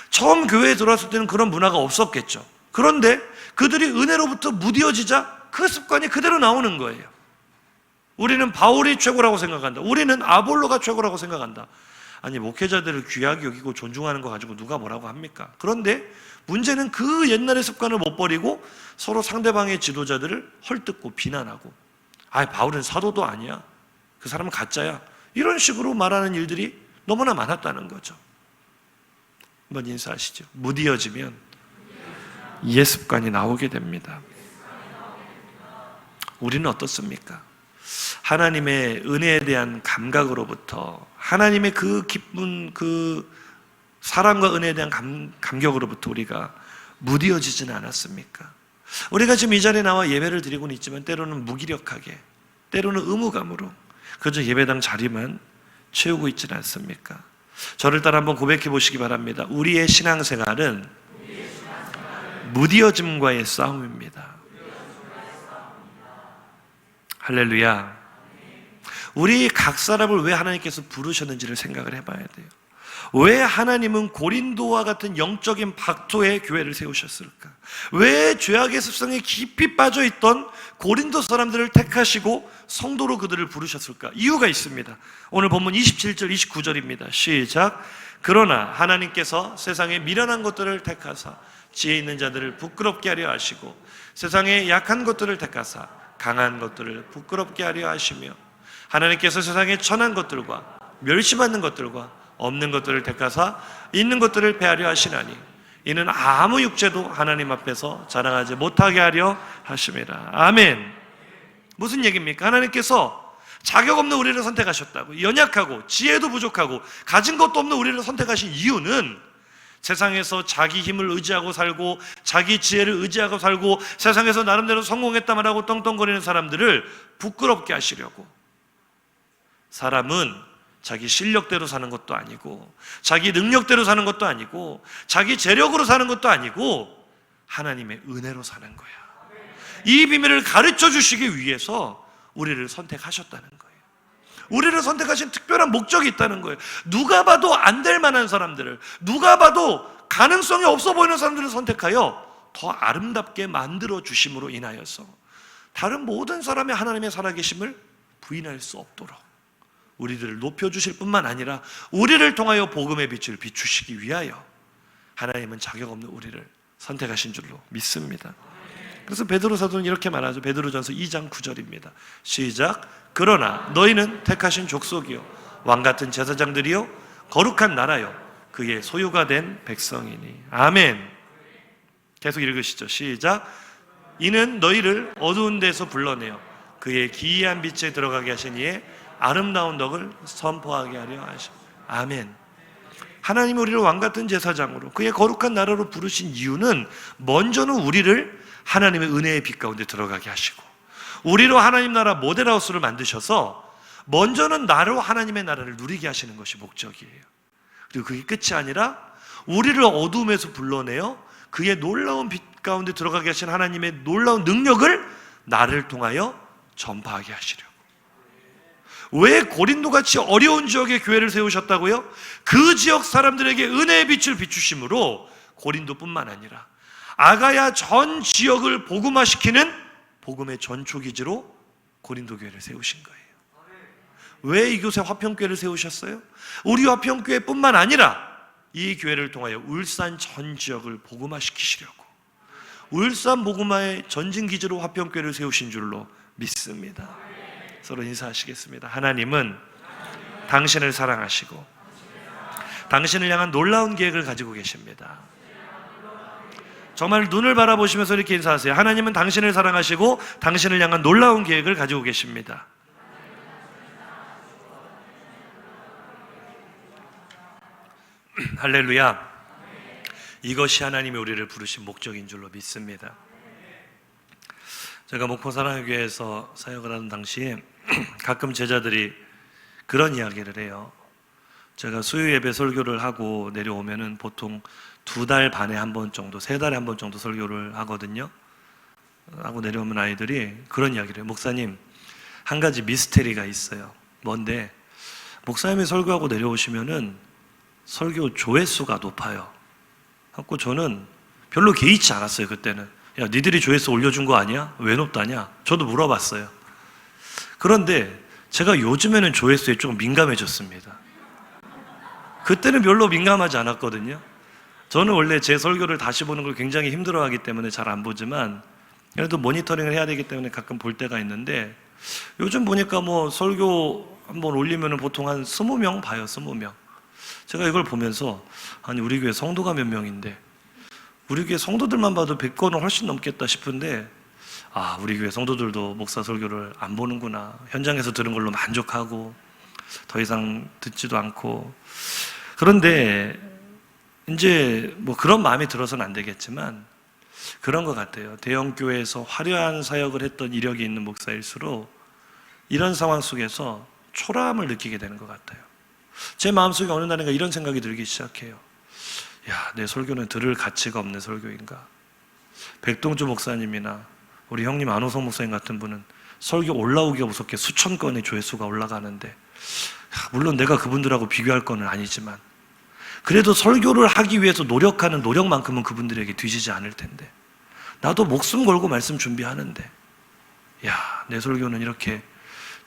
처음 교회에 들어왔을 때는 그런 문화가 없었겠죠. 그런데 그들이 은혜로부터 무뎌지자 그 습관이 그대로 나오는 거예요. 우리는 바울이 최고라고 생각한다. 우리는 아볼로가 최고라고 생각한다. 아니, 목회자들을 귀하게 여기고 존중하는 거 가지고 누가 뭐라고 합니까? 그런데 문제는 그 옛날의 습관을 못 버리고 서로 상대방의 지도자들을 헐뜯고 비난하고, 바울은 사도도 아니야, 그 사람은 가짜야, 이런 식으로 말하는 일들이 너무나 많았다는 거죠. 한번 인사하시죠. 무디어지면 옛 습관이 나오게 됩니다. 우리는 어떻습니까? 하나님의 은혜에 대한 감각으로부터, 하나님의 그 기쁜 그 사랑과 은혜에 대한 감격으로부터 우리가 무디어지지는 않았습니까? 우리가 지금 이 자리에 나와 예배를 드리고는 있지만 때로는 무기력하게, 때로는 의무감으로 그저 예배당 자리만 채우고 있지는 않습니까? 저를 따라 한번 고백해 보시기 바랍니다. 우리의 신앙생활은 무디어짐과의 싸움입니다. 할렐루야. 우리 각 사람을 왜 하나님께서 부르셨는지를 생각을 해봐야 돼요. 왜 하나님은 고린도와 같은 영적인 박토의 교회를 세우셨을까? 왜 죄악의 습성에 깊이 빠져있던 고린도 사람들을 택하시고 성도로 그들을 부르셨을까? 이유가 있습니다. 오늘 본문 27절 29절입니다. 시작. 그러나 하나님께서 세상의 미련한 것들을 택하사 지혜 있는 자들을 부끄럽게 하려 하시고 세상의 약한 것들을 택하사 강한 것들을 부끄럽게 하려 하시며 하나님께서 세상의 천한 것들과 멸시받는 것들과 없는 것들을 택하사 있는 것들을 패하려 하시나니 이는 아무 육체도 하나님 앞에서 자랑하지 못하게 하려 하심이라. 아멘. 무슨 얘기입니까? 하나님께서 자격 없는 우리를 선택하셨다고. 연약하고 지혜도 부족하고 가진 것도 없는 우리를 선택하신 이유는 세상에서 자기 힘을 의지하고 살고 자기 지혜를 의지하고 살고 세상에서 나름대로 성공했다 말하고 떵떵거리는 사람들을 부끄럽게 하시려고. 사람은 자기 실력대로 사는 것도 아니고 자기 능력대로 사는 것도 아니고 자기 재력으로 사는 것도 아니고 하나님의 은혜로 사는 거야. 이 비밀을 가르쳐 주시기 위해서 우리를 선택하셨다는 거예요. 우리를 선택하신 특별한 목적이 있다는 거예요. 누가 봐도 안 될 만한 사람들을, 누가 봐도 가능성이 없어 보이는 사람들을 선택하여 더 아름답게 만들어 주심으로 인하여서 다른 모든 사람의 하나님의 살아계심을 부인할 수 없도록 우리들을 높여주실 뿐만 아니라 우리를 통하여 복음의 빛을 비추시기 위하여 하나님은 자격 없는 우리를 선택하신 줄로 믿습니다. 그래서 베드로 사도는 이렇게 말하죠. 베드로전서 2장 9절입니다. 시작. 그러나 너희는 택하신 족속이요 왕같은 제사장들이요 거룩한 나라요 그의 소유가 된 백성이니. 아멘. 계속 읽으시죠. 시작. 이는 너희를 어두운 데서 불러내어 그의 기이한 빛에 들어가게 하신 이의 아름다운 덕을 선포하게 하려 하심. 아멘. 하나님이 우리를 왕같은 제사장으로 그의 거룩한 나라로 부르신 이유는 먼저는 우리를 하나님의 은혜의 빛 가운데 들어가게 하시고 우리로 하나님 나라 모델하우스를 만드셔서 먼저는 나로 하나님의 나라를 누리게 하시는 것이 목적이에요. 그리고 그게 끝이 아니라 우리를 어두움에서 불러내어 그의 놀라운 빛 가운데 들어가게 하신 하나님의 놀라운 능력을 나를 통하여 전파하게 하시려고. 왜 고린도같이 어려운 지역에 교회를 세우셨다고요? 그 지역 사람들에게 은혜의 빛을 비추심으로 고린도뿐만 아니라 아가야 전 지역을 복음화시키는 복음의 전초기지로 고린도 교회를 세우신 거예요. 왜 이곳에 화평교회를 세우셨어요? 우리 화평교회뿐만 아니라 이 교회를 통하여 울산 전 지역을 복음화시키시려고 울산 복음화의 전진기지로 화평교회를 세우신 줄로 믿습니다. 서로 인사하시겠습니다. 하나님은 당신을 사랑하시고 당신을 향한 놀라운 계획을 가지고 계십니다. 정말 눈을 바라보시면서 이렇게 인사하세요. 하나님은 당신을 사랑하시고 당신을 향한 놀라운 계획을 가지고 계십니다. 할렐루야. 이것이 하나님이 우리를 부르신 목적인 줄로 믿습니다. 제가 목포 사랑의 교회에서 사역을 하는 당시에 가끔 제자들이 그런 이야기를 해요. 제가 수요 예배 설교를 하고 내려오면은 보통 2달 반에 한 번 정도, 3달에 한 번 정도 설교를 하거든요. 하고 내려오면 아이들이 그런 이야기를 해요. 목사님, 한 가지 미스테리가 있어요. 뭔데? 목사님이 설교하고 내려오시면은 설교 조회수가 높아요. 하고 저는 별로 개의치 않았어요, 그때는. 야, 니들이 조회수 올려준 거 아니야? 왜 높다냐? 저도 물어봤어요. 그런데 제가 요즘에는 조회수에 조금 민감해졌습니다. 그때는 별로 민감하지 않았거든요. 저는 원래 제 설교를 다시 보는 걸 굉장히 힘들어하기 때문에 잘 안 보지만 그래도 모니터링을 해야 되기 때문에 가끔 볼 때가 있는데 요즘 보니까 뭐 설교 한번 올리면 보통 한 20명 봐요, 20명. 제가 이걸 보면서 아니 우리 교회 성도가 몇 명인데 우리 교회 성도들만 봐도 100건은 훨씬 넘겠다 싶은데 아, 우리 교회 성도들도 목사 설교를 안 보는구나. 현장에서 들은 걸로 만족하고 더 이상 듣지도 않고. 그런데 이제 뭐 그런 마음이 들어서는 안 되겠지만 그런 것 같아요. 대형 교회에서 화려한 사역을 했던 이력이 있는 목사일수록 이런 상황 속에서 초라함을 느끼게 되는 것 같아요. 제 마음속에 어느 날인가 이런 생각이 들기 시작해요. 야, 내 설교는 들을 가치가 없는 설교인가? 백동주 목사님이나 우리 형님 안호성 목사님 같은 분은 설교 올라오기가 무섭게 수천 건의 조회수가 올라가는데 물론 내가 그분들하고 비교할 건 아니지만 그래도 설교를 하기 위해서 노력하는 노력만큼은 그분들에게 뒤지지 않을 텐데 나도 목숨 걸고 말씀 준비하는데 야, 내 설교는 이렇게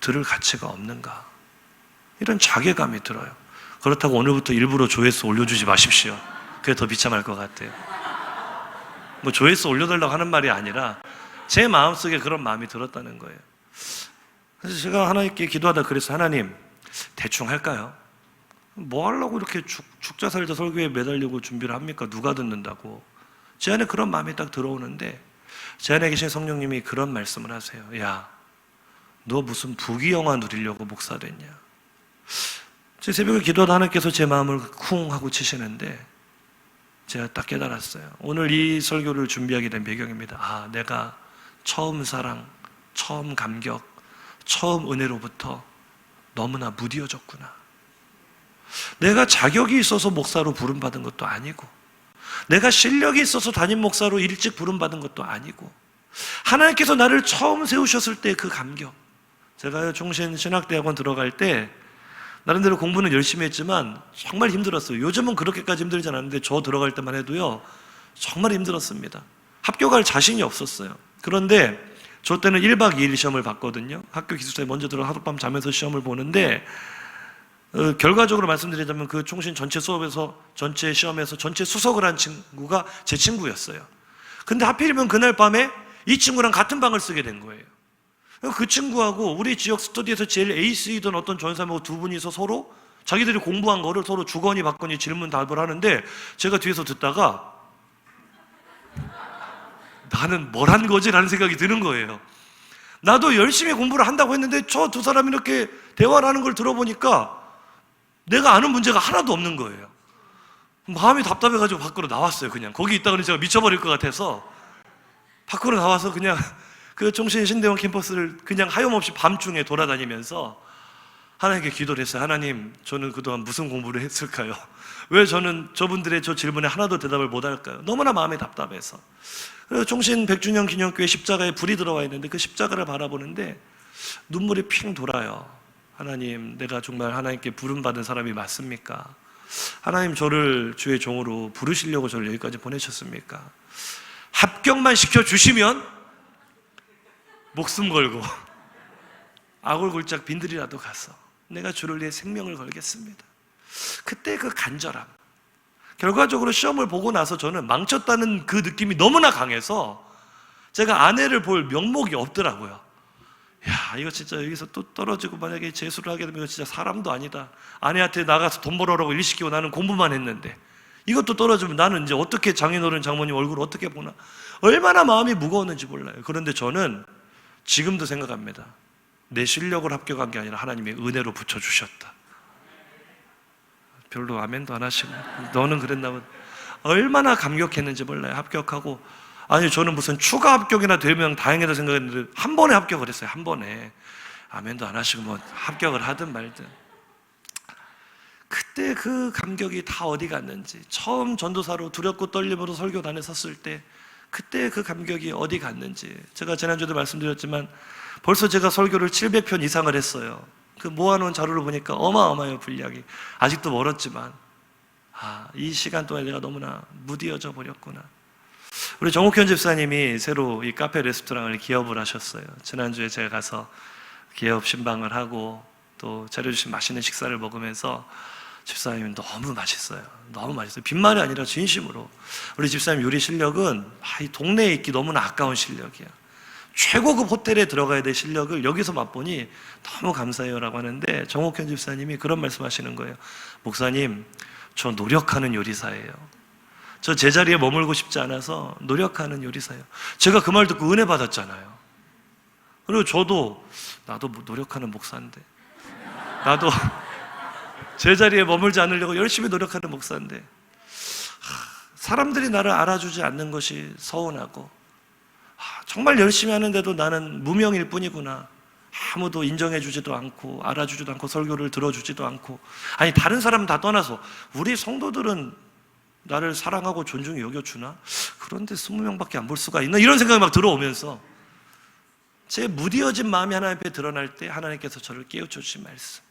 들을 가치가 없는가? 이런 자괴감이 들어요. 그렇다고 오늘부터 일부러 조회수 올려주지 마십시오. 그게 더 비참할 것 같아요. 뭐 조회수 올려달라고 하는 말이 아니라 제 마음속에 그런 마음이 들었다는 거예요. 그래서 제가 하나님께 기도하다 그래서 하나님 대충 할까요? 뭐 하려고 이렇게 죽자 살자 설교에 매달리고 준비를 합니까? 누가 듣는다고. 제 안에 그런 마음이 딱 들어오는데 제 안에 계신 성령님이 그런 말씀을 하세요. 야, 너 무슨 부귀영화 누리려고 목사 됐냐? 제 새벽에 기도하다 하나님께서 제 마음을 쿵 하고 치시는데 제가 딱 깨달았어요. 오늘 이 설교를 준비하게 된 배경입니다. 아, 내가 처음 사랑, 처음 감격, 처음 은혜로부터 너무나 무디어졌구나. 내가 자격이 있어서 목사로 부름받은 것도 아니고 내가 실력이 있어서 담임 목사로 일찍 부름받은 것도 아니고 하나님께서 나를 처음 세우셨을 때 그 감격. 제가 종신신학대학원 들어갈 때 나름대로 공부는 열심히 했지만 정말 힘들었어요. 요즘은 그렇게까지 힘들지 않았는데 저 들어갈 때만 해도요 정말 힘들었습니다. 합격할 자신이 없었어요. 그런데 저 때는 1박 2일 시험을 봤거든요. 학교 기숙사에 먼저 들어가 하룻밤 자면서 시험을 보는데 결과적으로 말씀드리자면 그 총신 전체 수업에서 전체 시험에서 전체 수석을 한 친구가 제 친구였어요. 근데 하필이면 그날 밤에 이 친구랑 같은 방을 쓰게 된 거예요. 그 친구하고 우리 지역 스터디에서 제일 에이스이던 어떤 전사님하고 두 분이서 서로 자기들이 공부한 거를 서로 주거니 받거니 질문 답을 하는데 제가 뒤에서 듣다가 나는 뭘 한 거지? 라는 생각이 드는 거예요. 나도 열심히 공부를 한다고 했는데 저 두 사람이 이렇게 대화를 하는 걸 들어보니까 내가 아는 문제가 하나도 없는 거예요. 마음이 답답해가지고 밖으로 나왔어요. 그냥 거기 있다가 제가 미쳐버릴 것 같아서 밖으로 나와서 그냥 그 종신 신대원 캠퍼스를 그냥 하염없이 밤중에 돌아다니면서 하나님께 기도를 했어요. 하나님, 저는 그동안 무슨 공부를 했을까요? 왜 저는 저분들의 저 질문에 하나도 대답을 못할까요? 너무나 마음이 답답해서. 그래서 종신 100주년 기념교회 십자가에 불이 들어와 있는데 그 십자가를 바라보는데 눈물이 핑 돌아요. 하나님, 내가 정말 하나님께 부름받은 사람이 맞습니까? 하나님, 저를 주의 종으로 부르시려고 저를 여기까지 보내셨습니까? 합격만 시켜주시면 목숨 걸고 아골골짝 빈들이라도 가서 내가 주를 위해 생명을 걸겠습니다. 그때 그 간절함. 결과적으로 시험을 보고 나서 저는 망쳤다는 그 느낌이 너무나 강해서 제가 아내를 볼 명목이 없더라고요. 야, 이거 진짜 여기서 또 떨어지고 만약에 재수를 하게 되면 이거 진짜 사람도 아니다. 아내한테 나가서 돈 벌어라고 일 시키고 나는 공부만 했는데 이것도 떨어지면 나는 이제 어떻게 장인어른 장모님 얼굴을 어떻게 보나. 얼마나 마음이 무거웠는지 몰라요. 그런데 저는 지금도 생각합니다. 내 실력을 합격한 게 아니라 하나님의 은혜로 붙여주셨다. 별로 아멘도 안 하시고 너는 그랬나 보다. 얼마나 감격했는지 몰라요. 합격하고 아니 저는 무슨 추가 합격이나 되면 다행이다 생각했는데 한 번에 합격을 했어요. 한 번에. 아멘도 안 하시고 뭐 합격을 하든 말든. 그때 그 감격이 다 어디 갔는지, 처음 전도사로 두렵고 떨림으로 설교단에 섰을 때 그때 그 감격이 어디 갔는지, 제가 지난주에도 말씀드렸지만 벌써 제가 설교를 700편 이상을 했어요. 그 모아놓은 자료를 보니까 어마어마해요. 분량이. 아직도 멀었지만 이 시간 동안에 내가 너무나 무디어져 버렸구나. 우리 정옥현 집사님이 새로 이 카페 레스토랑을 기업을 하셨어요. 지난주에 제가 가서 기업 신방을 하고 또 차려주신 맛있는 식사를 먹으면서 집사님이 너무 맛있어요. 너무 맛있어요. 빈말이 아니라 진심으로. 우리 집사님 요리 실력은 이 동네에 있기 너무나 아까운 실력이야. 최고급 호텔에 들어가야 될 실력을 여기서 맛보니 너무 감사해요 라고 하는데, 정옥현 집사님이 그런 말씀하시는 거예요. 목사님, 저 노력하는 요리사예요. 저 제자리에 머물고 싶지 않아서 노력하는 요리사예요. 제가 그 말 듣고 은혜 받았잖아요. 그리고 나도 노력하는 목사인데, 나도 제자리에 머물지 않으려고 열심히 노력하는 목사인데, 사람들이 나를 알아주지 않는 것이 서운하고, 정말 열심히 하는데도 나는 무명일 뿐이구나. 아무도 인정해주지도 않고 알아주지도 않고 설교를 들어주지도 않고. 아니 다른 사람 다 떠나서 우리 성도들은 나를 사랑하고 존중히 여겨주나? 그런데 20명밖에 안 볼 수가 있나? 이런 생각이 막 들어오면서 제 무디어진 마음이 하나님 앞에 드러날 때 하나님께서 저를 깨우쳐 주신 말씀,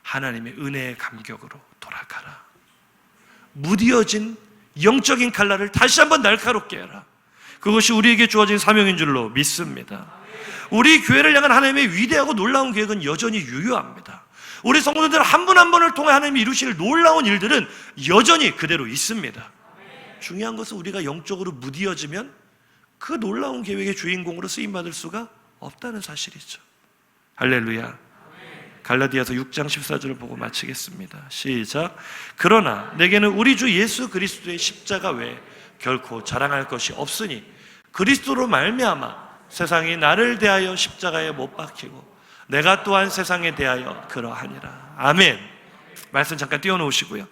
하나님의 은혜의 감격으로 돌아가라. 무디어진 영적인 칼날을 다시 한번 날카롭게 해라. 그것이 우리에게 주어진 사명인 줄로 믿습니다. 우리 교회를 향한 하나님의 위대하고 놀라운 계획은 여전히 유효합니다. 우리 성도들 한 분 한 분을 통해 하나님이 이루실 놀라운 일들은 여전히 그대로 있습니다. 중요한 것은 우리가 영적으로 무디어지면 그 놀라운 계획의 주인공으로 쓰임받을 수가 없다는 사실이죠. 할렐루야. 갈라디아서 6장 14절을 보고 마치겠습니다. 시작. 그러나 내게는 우리 주 예수 그리스도의 십자가 외에 결코 자랑할 것이 없으니 그리스도로 말미암아 세상이 나를 대하여 십자가에 못 박히고 내가 또한 세상에 대하여 그러하니라. 아멘. 말씀 잠깐 띄워놓으시고요.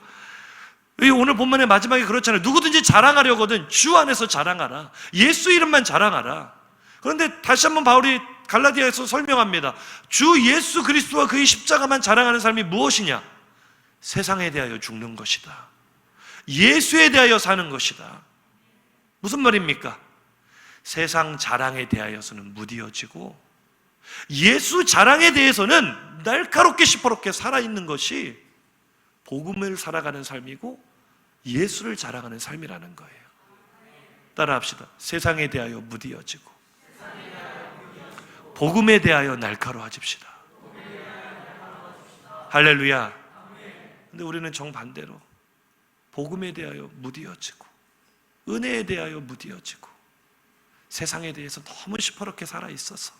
오늘 본문의 마지막에 그렇잖아요. 누구든지 자랑하려거든 주 안에서 자랑하라. 예수 이름만 자랑하라. 그런데 다시 한번 바울이 갈라디아에서 설명합니다. 주 예수 그리스도와 그의 십자가만 자랑하는 삶이 무엇이냐? 세상에 대하여 죽는 것이다. 예수에 대하여 사는 것이다. 무슨 말입니까? 세상 자랑에 대하여서는 무디어지고 예수 자랑에 대해서는 날카롭게 시퍼렇게 살아있는 것이 복음을 살아가는 삶이고 예수를 자랑하는 삶이라는 거예요. 따라합시다. 세상에 대하여 무디어지고 복음에 대하여 날카로워집시다. 할렐루야. 근데 우리는 정반대로 복음에 대하여 무디어지고 은혜에 대하여 무디어지고 세상에 대해서 너무 시퍼렇게 살아있어서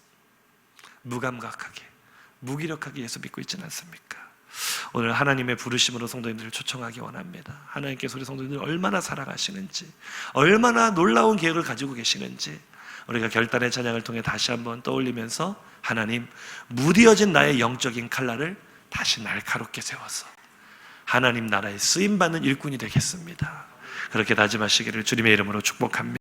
무감각하게 무기력하게 예수 믿고 있지는 않습니까? 오늘 하나님의 부르심으로 성도님들을 초청하기 원합니다. 하나님께서 우리 성도님들 얼마나 사랑하시는지, 얼마나 놀라운 계획을 가지고 계시는지 우리가 결단의 찬양을 통해 다시 한번 떠올리면서 하나님, 무디어진 나의 영적인 칼날을 다시 날카롭게 세워서 하나님 나라에 쓰임받는 일꾼이 되겠습니다. 그렇게 다짐하시기를 주님의 이름으로 축복합니다.